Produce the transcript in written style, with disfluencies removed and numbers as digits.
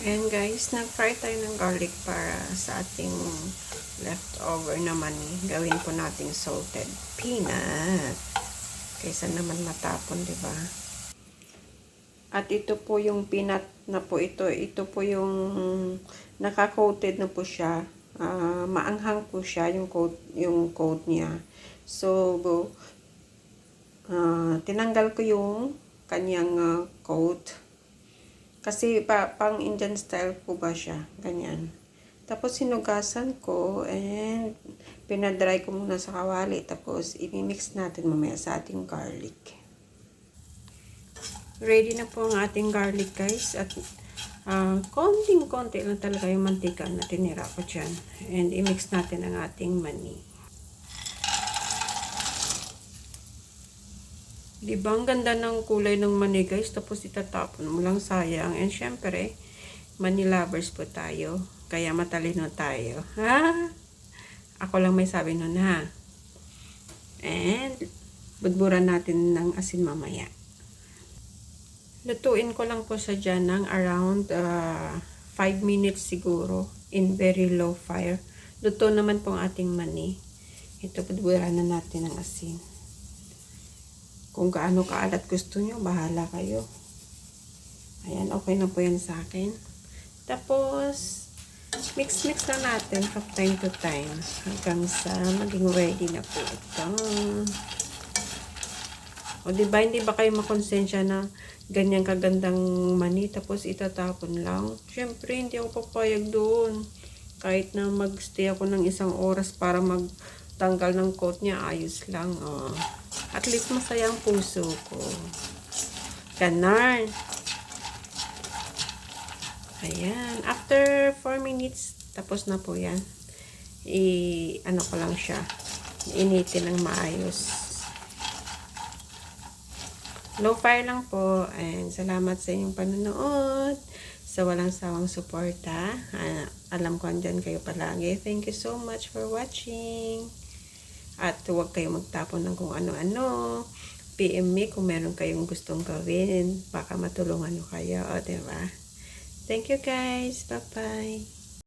Ayan guys, nag-fry tayo ng garlic para sa ating leftover naman. Gawin po nating salted peanut. Kaysa naman matapon, di ba? At ito po yung peanut na po ito. Ito po yung naka-coated na po siya. Maanghang po siya yung coat niya. So, tinanggal ko yung kanyang coat. Kasi pang Indian style po ba siya. Ganyan. Tapos sinugasan ko and pinadry ko muna sa kawali. Tapos imimix natin mamaya sa ating garlic. Ready na po ang ating garlic guys. At konting-konti lang talaga yung mantika na tinira ko dyan. And imix natin ang ating mani. Diba, ang ganda ng kulay ng mani guys, tapos itatapon mo lang, sayang. And syempre, mani lovers po tayo, kaya matalino tayo. Ha? Ako lang may sabi nun ha. And, budburan natin ng asin mamaya. Lutuin ko lang po sa dyan ng around 5 minutes siguro, in very low fire. Luto naman po ang ating mani. Ito, budburan na natin ng asin. Kung gaano kaalat gusto nyo, bahala kayo. Ayan, okay na po yan sa akin. Tapos, mix-mix na natin from time to time. Hanggang sa maging ready na po ito. O diba, hindi ba kayo makonsensya na ganyan kagandang mani, tapos itatapon lang? Siyempre, hindi ako papayag doon. Kahit na magstay ako ng 1 oras para magtanggal ng coat niya, ayos lang. Oh. At least masaya ang puso ko. Ganon. Ayan. After 4 minutes, tapos na po yan. Ano ko lang siya. Initin ng maayos. Low fire lang po. And salamat sa inyong panonood. Sa walang sawang suporta. Alam ko andyan kayo palagi. Thank you so much for watching. At huwag kayo magtapon ng kung ano-ano. PM me kung meron kayong gustong gawin. Baka matulungan nyo kayo. O, diba? Thank you guys. Bye-bye.